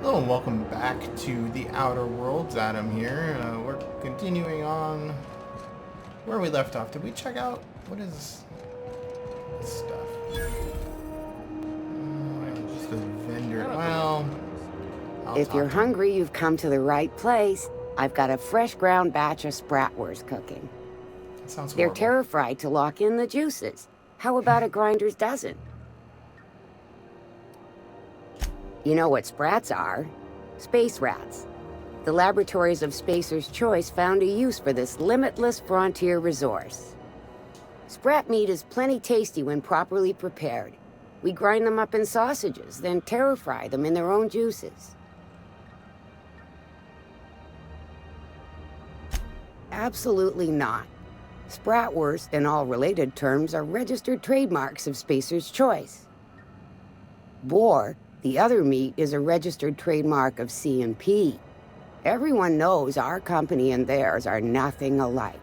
Hello and welcome back to the Outer Worlds. Adam here. We're continuing on where we left off. Did we check out what is this stuff? Just a vendor. Well, If you're hungry, you've come to the right place. I've got a fresh ground batch of spratwurst cooking. That sounds They're horrible. terra-fried to lock in the juices. How about a grinder's dozen? You know what sprats are? Space rats. The laboratories of Spacer's Choice found a use for this limitless frontier resource. Sprat meat is plenty tasty when properly prepared. We grind them up in sausages, then terra-fry them in their own juices. Absolutely not. Spratwurst and all related terms are registered trademarks of Spacer's Choice. Boar, the other meat, is a registered trademark of C&P. Everyone knows our company and theirs are nothing alike.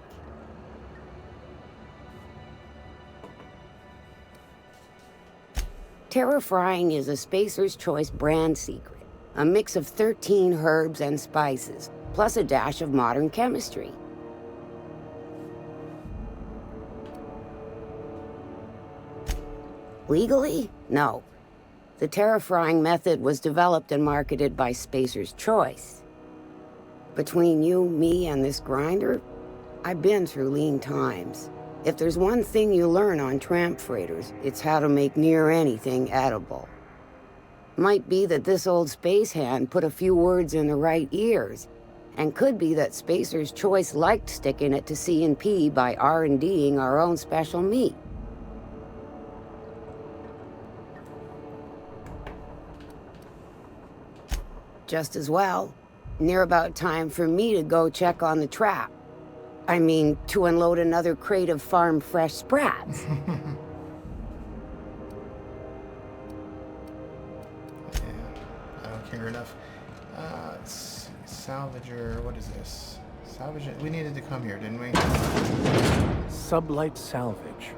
Terra-frying is a Spacer's Choice brand secret. A mix of 13 herbs and spices, plus a dash of modern chemistry. Legally? No. The terra-frying method was developed and marketed by Spacer's Choice. Between you, me, and this grinder, I've been through lean times. If there's one thing you learn on tramp freighters, it's how to make near anything edible. Might be that this old space hand put a few words in the right ears, and could be that Spacer's Choice liked sticking it to C&P by R&Ding our own special meat. Just as well. Near about time for me to go check on the trap. I mean, to unload another crate of farm-fresh sprats. Yeah, I don't care enough. Let's see. Salvager. What is this? Salvage it. We needed to come here, didn't we? Sublight Salvage.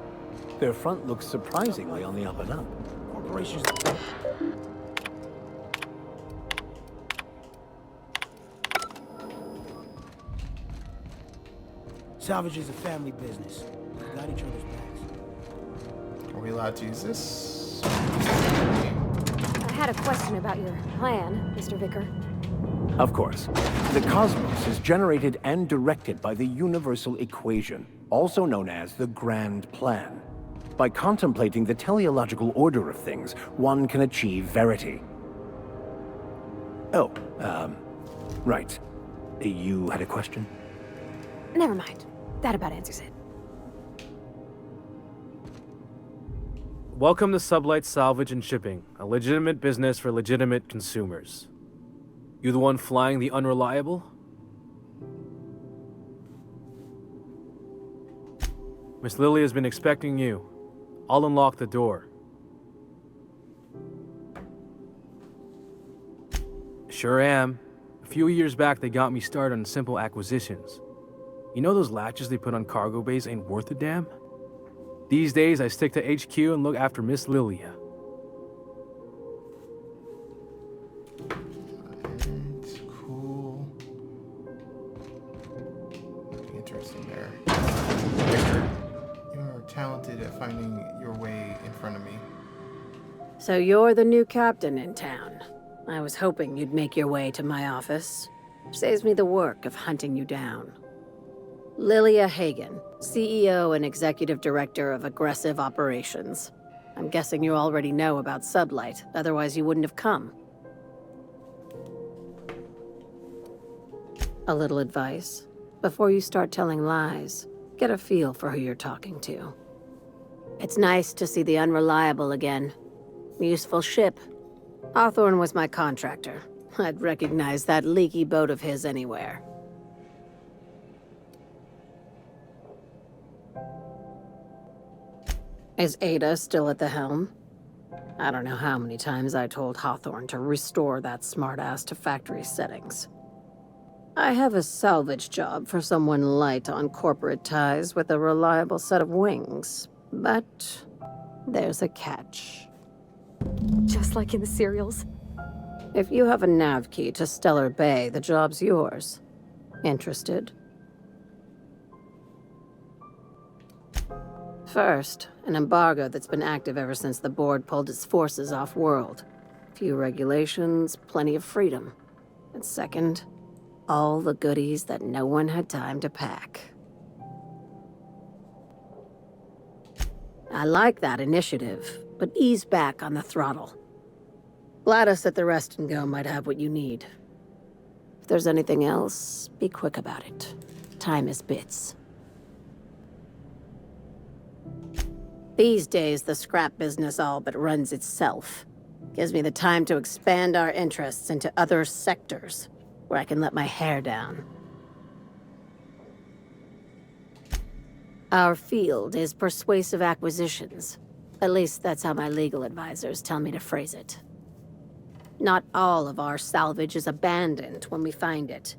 Their front looks surprisingly on the up and up. Corporations. Salvage is a family business. We got each other's backs. Are we allowed to use this? I had a question about your plan, Mr. Vicar. Of course. The cosmos is generated and directed by the universal equation, also known as the Grand Plan. By contemplating the teleological order of things, one can achieve verity. Oh, right. You had a question? Never mind. That about answers it. Welcome to Sublight Salvage and Shipping, a legitimate business for legitimate consumers. You the one flying the Unreliable? Miss Lily has been expecting you. I'll unlock the door. Sure am. A few years back, they got me started on simple acquisitions. You know those latches they put on cargo bays ain't worth a damn? These days, I stick to HQ and look after Miss Lilia. It's cool. Nothing interesting there. Victor, you are talented at finding your way in front of me. So you're the new captain in town. I was hoping you'd make your way to my office. Saves me the work of hunting you down. Lilia Hagen, CEO and Executive Director of Aggressive Operations. I'm guessing you already know about Sublight, otherwise you wouldn't have come. A little advice. Before you start telling lies, get a feel for who you're talking to. It's nice to see the Unreliable again. Useful ship. Hawthorne was my contractor. I'd recognize that leaky boat of his anywhere. Is Ada still at the helm? I don't know how many times I told Hawthorne to restore that smartass to factory settings. I have a salvage job for someone light on corporate ties with a reliable set of wings, but there's a catch. Just like in the serials. If you have a nav key to Stellar Bay, the job's yours. Interested? First, an embargo that's been active ever since the board pulled its forces off-world. Few regulations, plenty of freedom. And second, all the goodies that no one had time to pack. I like that initiative, but ease back on the throttle. Gladys at the Rest and Go might have what you need. If there's anything else, be quick about it. Time is bits. These days, the scrap business all but runs itself. Gives me the time to expand our interests into other sectors, where I can let my hair down. Our field is persuasive acquisitions. At least that's how my legal advisors tell me to phrase it. Not all of our salvage is abandoned when we find it.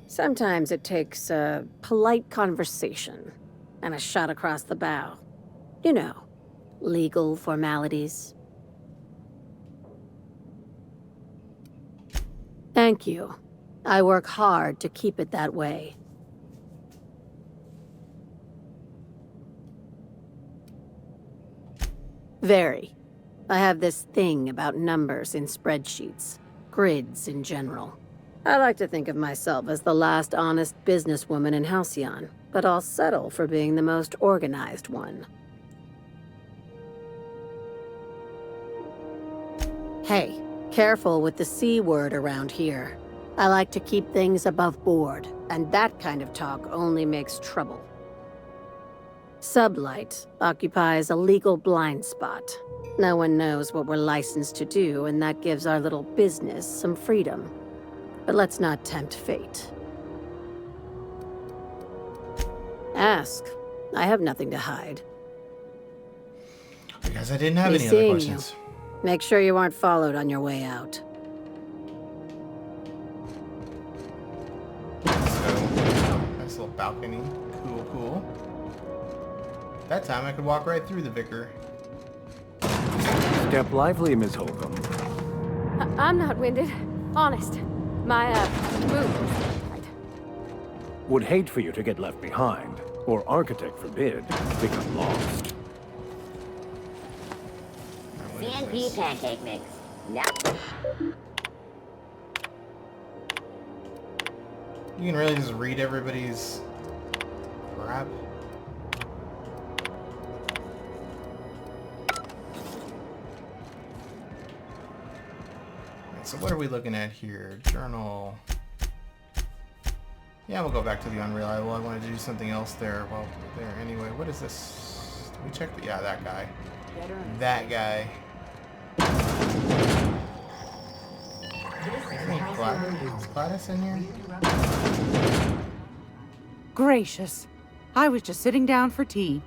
Sometimes it takes a polite conversation and a shot across the bow. You know, legal formalities. Thank you. I work hard to keep it that way. Very. I have this thing about numbers in spreadsheets, grids in general. I like to think of myself as the last honest businesswoman in Halcyon, but I'll settle for being the most organized one. Hey, careful with the C word around here. I like to keep things above board, and that kind of talk only makes trouble. Sublight occupies a legal blind spot. No one knows what we're licensed to do, and that gives our little business some freedom. But let's not tempt fate. Ask. I have nothing to hide. I guess I didn't have Be any other seeing questions. you. Make sure you aren't followed on your way out. So, nice little balcony. Cool, cool. That time I could walk right through the vicar. Step lively, Miss Holcomb. I'm not winded. Honest. My, boot is tight. Would hate for you to get left behind, or architect forbid, become lost. CNP pancake mix. No. You can really just read everybody's crap. So what are we looking at here? Journal. Yeah, we'll go back to the unreliable. I wanted to do something else there while we're there. Anyway, what is this? Did we check the... Yeah, that guy. That guy. Is Gladys in here? Gracious. I was just sitting down for tea.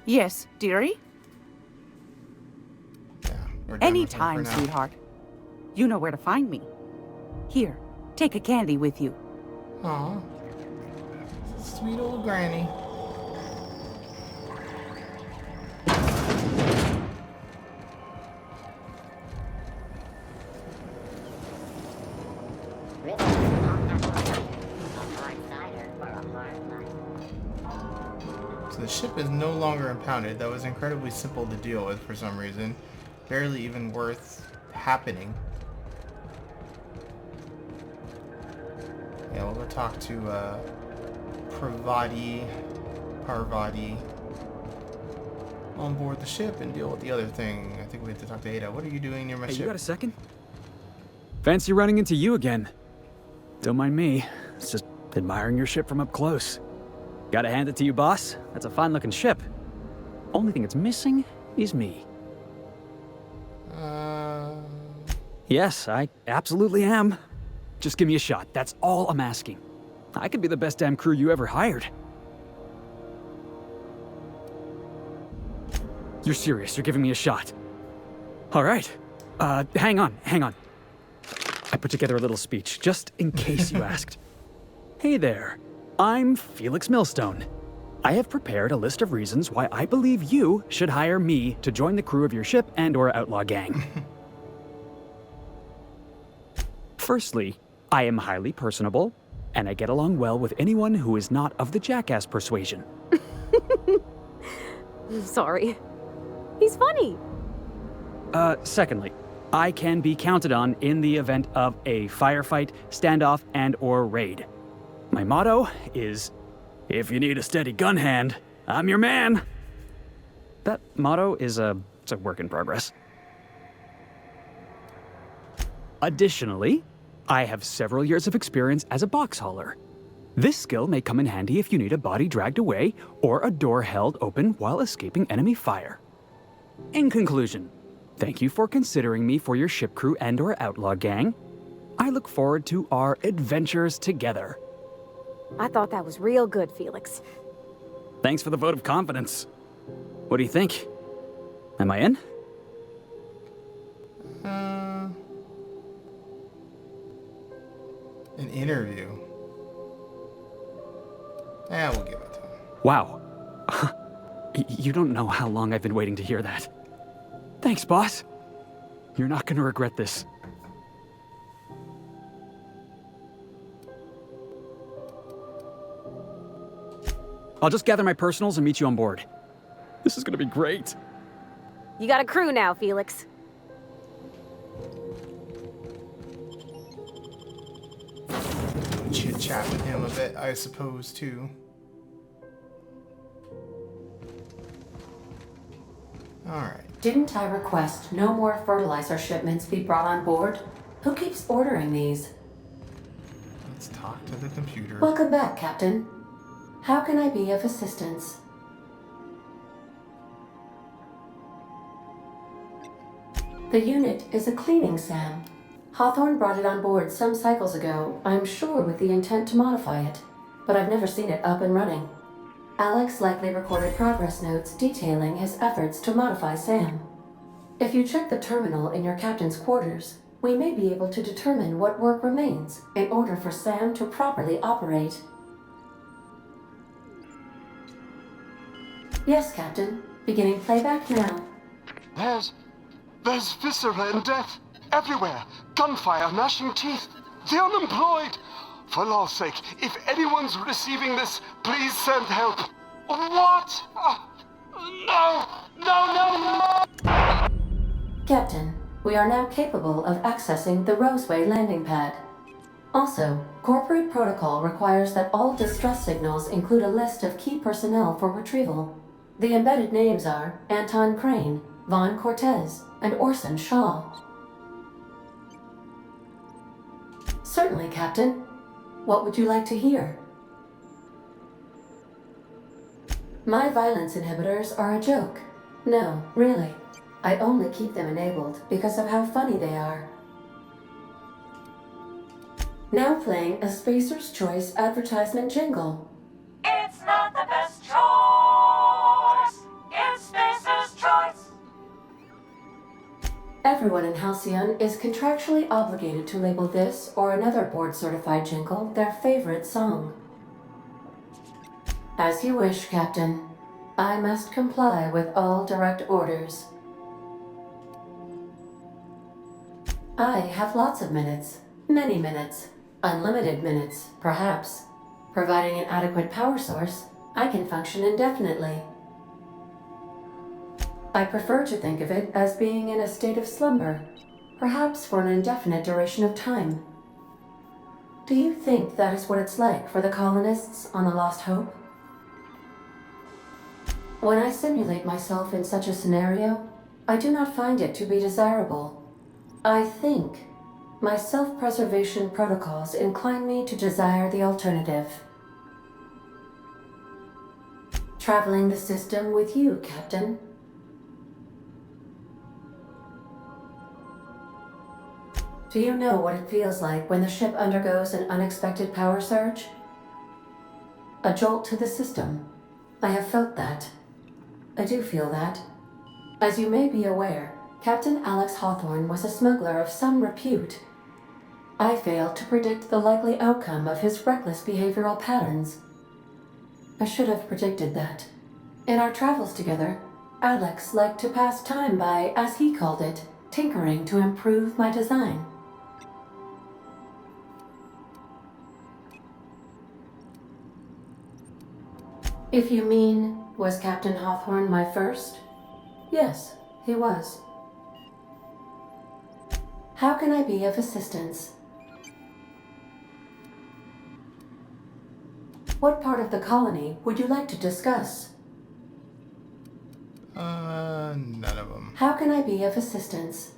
Yes, dearie? Yeah, we're done with him Anytime, for now. sweetheart. You know where to find me. Here, take a candy with you. Aw. Sweet old granny. So the ship is no longer impounded. That was incredibly simple to deal with for some reason. Barely even worth happening. Yeah, we'll go talk to Parvati on board the ship and deal with the other thing. I think we have to talk to Ada. What are you doing near my Hey, ship? you got a second? Fancy running into you again. Don't mind me. It's just admiring your ship from up close. Gotta hand it to you, boss. That's a fine-looking ship. Only thing it's missing is me. Yes, I absolutely am. Just give me a shot. That's all I'm asking. I could be the best damn crew you ever hired. You're serious. You're giving me a shot. All right. Hang on. I put together a little speech, just in case you asked. Hey there. I'm Felix Millstone. I have prepared a list of reasons why I believe you should hire me to join the crew of your ship and/or outlaw gang. Firstly, I am highly personable, and I get along well with anyone who is not of the jackass persuasion. Sorry. He's funny. Secondly, I can be counted on in the event of a firefight, standoff, and/or raid. My motto is, if you need a steady gun hand, I'm your man. That motto is it's a work in progress. Additionally, I have several years of experience as a box hauler. This skill may come in handy if you need a body dragged away or a door held open while escaping enemy fire. In conclusion, thank you for considering me for your ship crew and/or outlaw gang. I look forward to our adventures together. I thought that was real good, Felix. Thanks for the vote of confidence. What do you think? Am I in? An interview. Yeah, we'll give it to him. Wow. You don't know how long I've been waiting to hear that. Thanks, boss. You're not gonna regret this. I'll just gather my personals and meet you on board. This is gonna be great. You got a crew now, Felix. Chit-chat with him a bit, I suppose, too. Alright. Didn't I request no more fertilizer shipments be brought on board? Who keeps ordering these? Let's talk to the computer. Welcome back, Captain. How can I be of assistance? The unit is a cleaning SAM. Hawthorne brought it on board some cycles ago, I'm sure with the intent to modify it, but I've never seen it up and running. Alex likely recorded progress notes detailing his efforts to modify SAM. If you check the terminal in your captain's quarters, we may be able to determine what work remains in order for SAM to properly operate. Yes, Captain. Beginning playback now. There's viscera and death everywhere. Gunfire, gnashing teeth. The unemployed. For law's sake, if anyone's receiving this, please send help. What? No! Captain, we are now capable of accessing the Roseway landing pad. Also, corporate protocol requires that all distress signals include a list of key personnel for retrieval. The embedded names are Anton Crane, Vaughn Cortez, and Orson Shaw. Certainly, Captain. What would you like to hear? My violence inhibitors are a joke. No, really. I only keep them enabled because of how funny they are. Now playing a Spacer's Choice advertisement jingle. It's not the best choice. It's Spacer's Choice. Everyone in Halcyon is contractually obligated to label this or another board-certified jingle their favorite song. As you wish, Captain. I must comply with all direct orders. I have lots of minutes. Many minutes. Unlimited minutes, perhaps. Providing an adequate power source, I can function indefinitely. I prefer to think of it as being in a state of slumber, perhaps for an indefinite duration of time. Do you think that is what it's like for the colonists on the Lost Hope? When I simulate myself in such a scenario, I do not find it to be desirable. I think my self-preservation protocols incline me to desire the alternative. Traveling the system with you, Captain. Do you know what it feels like when the ship undergoes an unexpected power surge? A jolt to the system. I have felt that. I do feel that. As you may be aware, Captain Alex Hawthorne was a smuggler of some repute. I failed to predict the likely outcome of his reckless behavioral patterns. I should have predicted that. In our travels together, Alex liked to pass time by, as he called it, tinkering to improve my design. If you mean, was Captain Hawthorne my first? Yes, he was. How can I be of assistance? What part of the colony would you like to discuss? None of them. How can I be of assistance?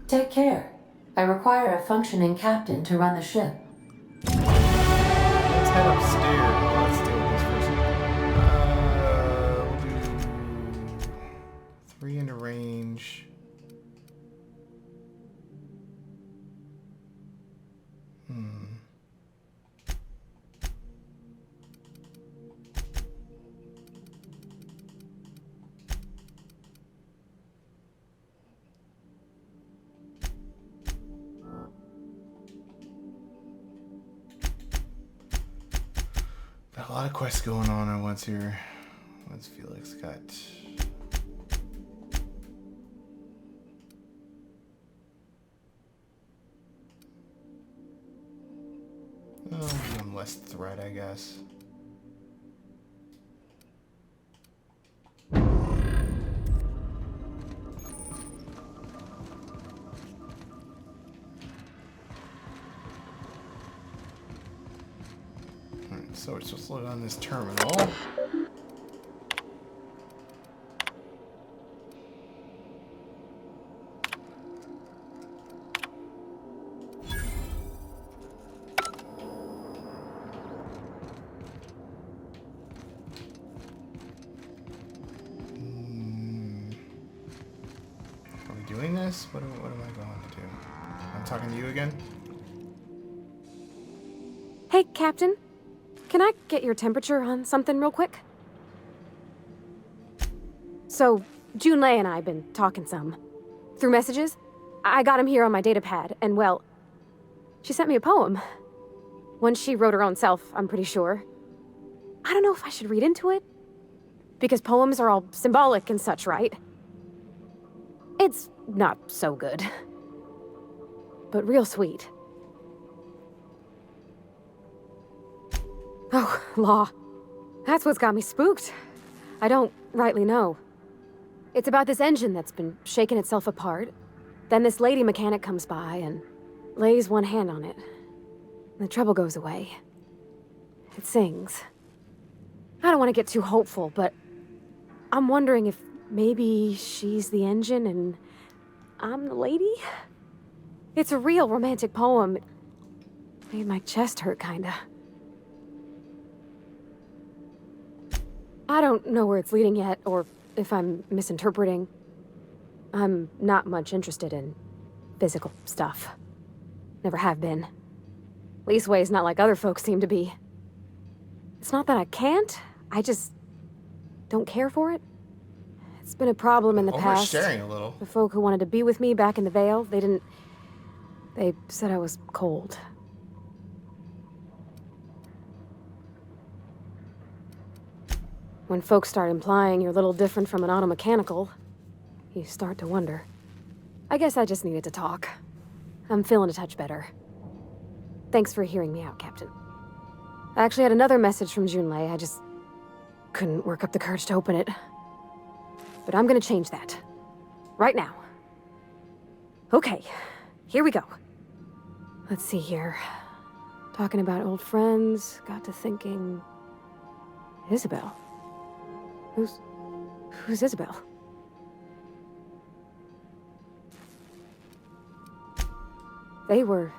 Take care. I require a functioning captain to run the ship. Let's head upstairs. Let's deal with this first. We'll do 3 into range. Got a lot of quests going on at once here. What's Felix got? Oh, one less threat, I guess. So we're supposed to load on this terminal. Are we doing this? What am I going to do? I'm talking to you again? Hey, Captain. Can I get your temperature on something real quick? So, Junlei and I have been talking some. Through messages. I got him here on my datapad, and well, she sent me a poem. One she wrote her own self, I'm pretty sure. I don't know if I should read into it. Because poems are all symbolic and such, right? It's not so good. But real sweet. Oh, law. That's what's got me spooked. I don't rightly know. It's about this engine that's been shaking itself apart. Then this lady mechanic comes by and lays one hand on it. And the trouble goes away. It sings. I don't want to get too hopeful, but I'm wondering if maybe she's the engine and I'm the lady? It's a real romantic poem. It made my chest hurt, kinda. I don't know where it's leading yet, or if I'm misinterpreting. I'm not much interested in physical stuff. Never have been. Leastways not like other folks seem to be. It's not that I can't, I just don't care for it. It's been a problem in the past. Oversharing a little. The folk who wanted to be with me back in the Vale, they said I was cold. When folks start implying you're a little different from an automechanical, you start to wonder. I guess I just needed to talk. I'm feeling a touch better. Thanks for hearing me out, Captain. I actually had another message from Junlei. I just couldn't work up the courage to open it. But I'm gonna change that. Right now. Okay, here we go. Let's see here. Talking about old friends, got to thinking... Isabel? Who's Isabel? They were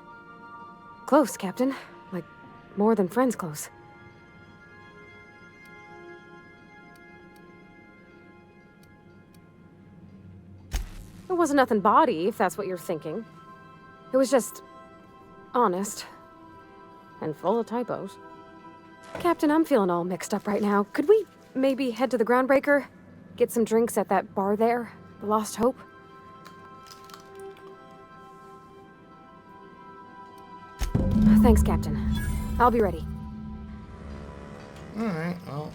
close, Captain. Like, more than friends close. It wasn't nothing bawdy, if that's what you're thinking. It was just... honest. And full of typos. Captain, I'm feeling all mixed up right now. Could we maybe head to the Groundbreaker? Get some drinks at that bar there? The Lost Hope? Thanks, Captain. I'll be ready. Alright, well.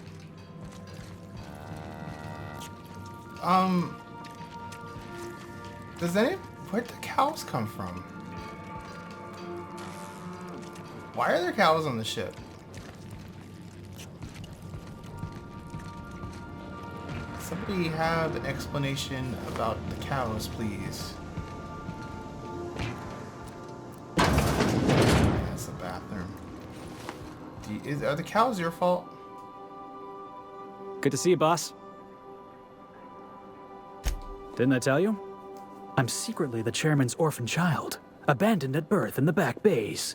Where'd the cows come from? Why are there cows on the ship? Somebody have an explanation about the cows, please. That's the bathroom. Are the cows your fault? Good to see you, boss. Didn't I tell you? I'm secretly the chairman's orphan child, abandoned at birth in the back bays.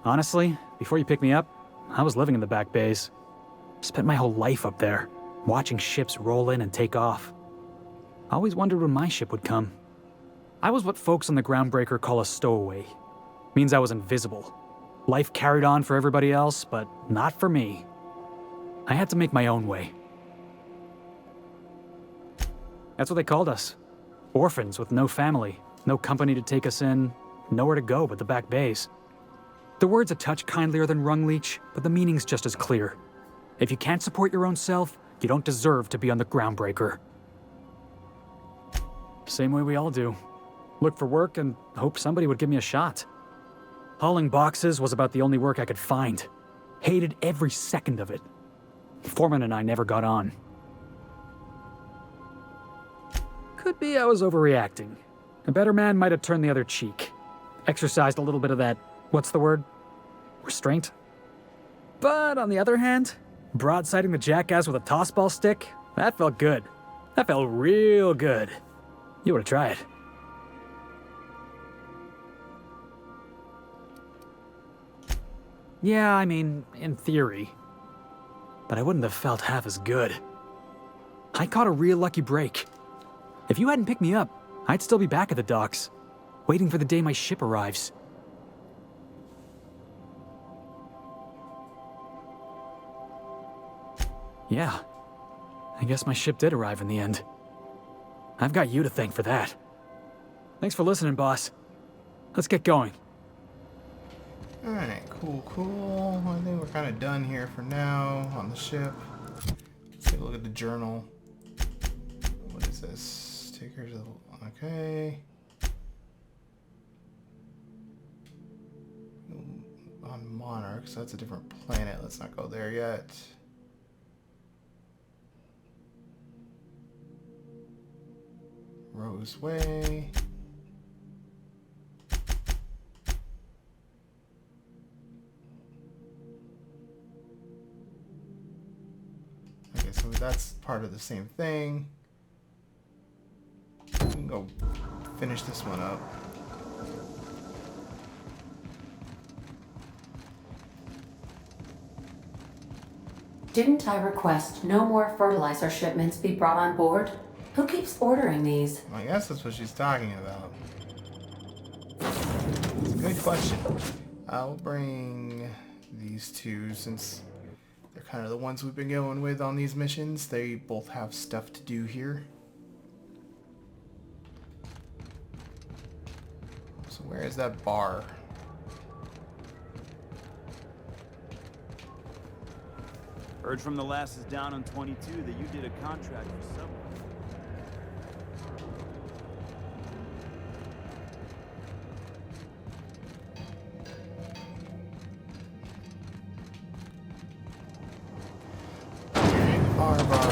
Honestly, before you picked me up, I was living in the back bays. Spent my whole life up there, watching ships roll in and take off. Always wondered when my ship would come. I was what folks on the Groundbreaker call a stowaway. Means I was invisible. Life carried on for everybody else, but not for me. I had to make my own way. That's what they called us. Orphans with no family, no company to take us in, nowhere to go but the back bays. The word's a touch kindlier than Rungleech, but the meaning's just as clear. If you can't support your own self, you don't deserve to be on the Groundbreaker. Same way we all do. Look for work and hope somebody would give me a shot. Hauling boxes was about the only work I could find. Hated every second of it. Foreman and I never got on. Could be I was overreacting. A better man might have turned the other cheek. Exercised a little bit of that, what's the word? Restraint? But on the other hand, broadsiding the jackass with a tossball stick, that felt good. That felt real good. You ought to try it. Yeah, I mean, in theory. But I wouldn't have felt half as good. I caught a real lucky break. If you hadn't picked me up, I'd still be back at the docks, waiting for the day my ship arrives. Yeah, I guess my ship did arrive in the end. I've got you to thank for that. Thanks for listening, boss. Let's get going. Alright, cool. I think we're kind of done here for now on the ship. Let's take a look at the journal. What is this? Take her to the... Okay. On Monarch, so that's a different planet. Let's not go there yet. Rose Way. Okay, so that's part of the same thing. We can go finish this one up. Didn't I request no more fertilizer shipments be brought on board? Who keeps ordering these? I guess that's what she's talking about. It's a good question. I'll bring these two since they're kind of the ones we've been going with on these missions. They both have stuff to do here. So where is that bar? Heard from the lasses down on 22 that you did a contract for Subway.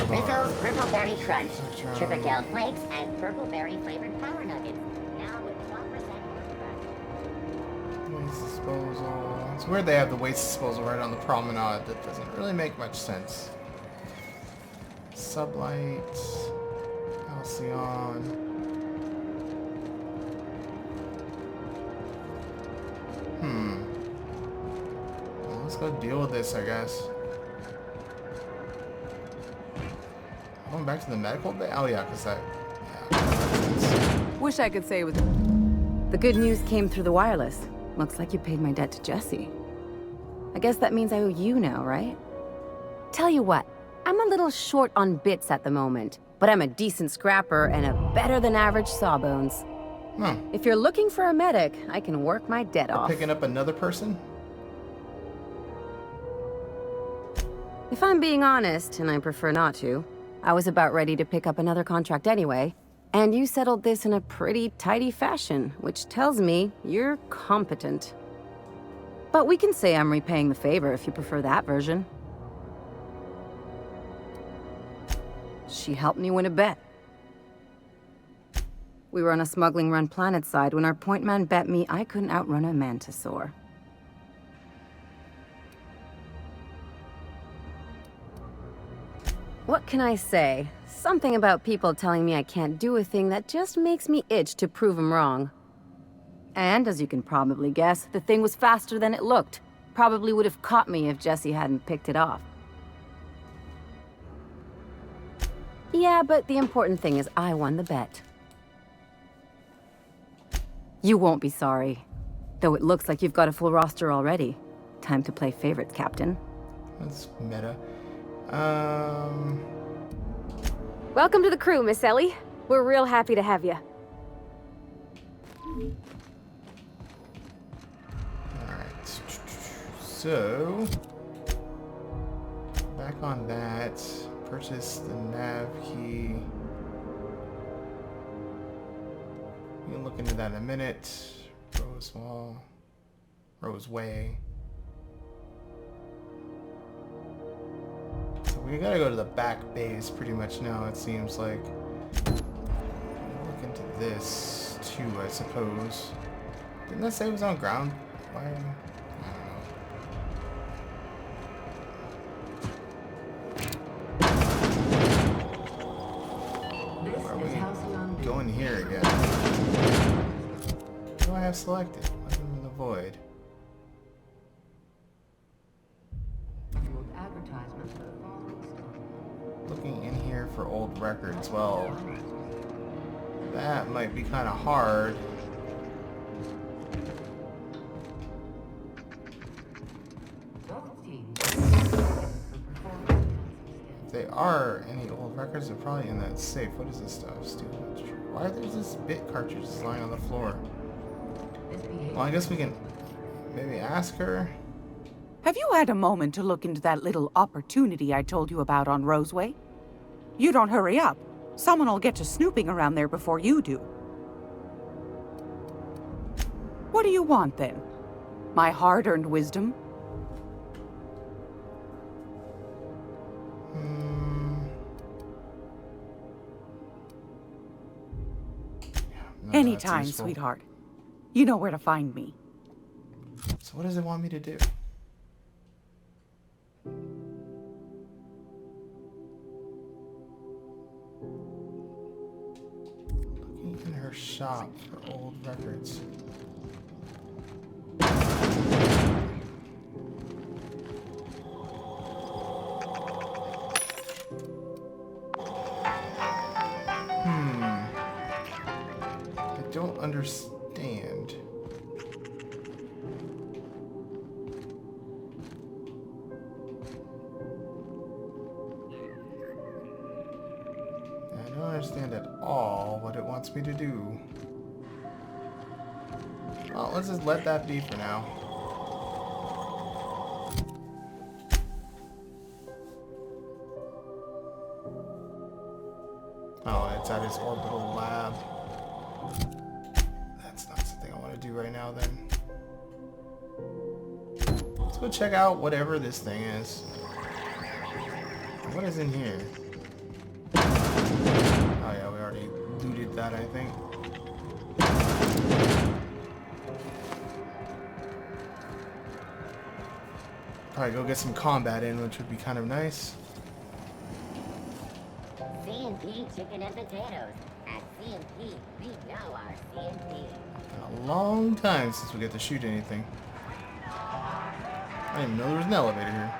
Rizzo's Purple Berry Crunch, Triple Flakes, and Purple Berry flavored Power Nuggets. Now with 12% Waste disposal. It's weird they have the waste disposal right on the promenade. That doesn't really make much sense. Sublight. Halcyon. Well, let's go deal with this, I guess. Going back to the medical bay? Oh yeah, because that... Yeah. Wish I could say it was... The good news came through the wireless. Looks like you paid my debt to Jesse. I guess that means I owe you now, right? Tell you what, I'm a little short on bits at the moment, but I'm a decent scrapper and a better-than-average sawbones. If you're looking for a medic, I can work my debt off. Picking up another person? If I'm being honest, and I prefer not to, I was about ready to pick up another contract anyway, and you settled this in a pretty tidy fashion, which tells me you're competent. But we can say I'm repaying the favor if you prefer that version. She helped me win a bet. We were on a smuggling run planet side when our point man bet me I couldn't outrun a mantisaur. What can I say? Something about people telling me I can't do a thing that just makes me itch to prove them wrong. And, as you can probably guess, the thing was faster than it looked. Probably would have caught me if Jesse hadn't picked it off. Yeah, but the important thing is I won the bet. You won't be sorry. Though it looks like you've got a full roster already. Time to play favorites, Captain. That's meta. Welcome to the crew, Miss Ellie. We're real happy to have you. Alright. So, back on that. Purchase the nav key. We can look into that in a minute. Roseway. So we gotta go to the back base pretty much now, it seems like. Look into this too, I suppose. Didn't that say it was on ground? Why? Going here again. What do I have selected? Weapon in the void. Looking in here for old records. Well, that might be kind of hard. If they are any old records, they're probably in that safe. What is this stuff? Stupid. Why are there this bit cartridges lying on the floor? Well, I guess we can maybe ask her. Have you had a moment to look into that little opportunity I told you about on Roseway? You don't hurry up. Someone will get to snooping around there before you do. What do you want, then? My hard-earned wisdom? Anytime, sweetheart. You know where to find me. So what does it want me to do? Looking in her shop for old records. I don't understand. I don't understand at all what it wants me to do. Well, let's just let that be for now. Oh, it's at his orbital lab. That's not something I want to do right now then. Let's go check out whatever this thing is. What is in here? Oh yeah, we already looted that, I think. Probably go get some combat in, which would be kind of nice. C&P chicken and potatoes. At C&P, we know our C&P. Been a long time since we get to shoot anything. I didn't even know there was an elevator here.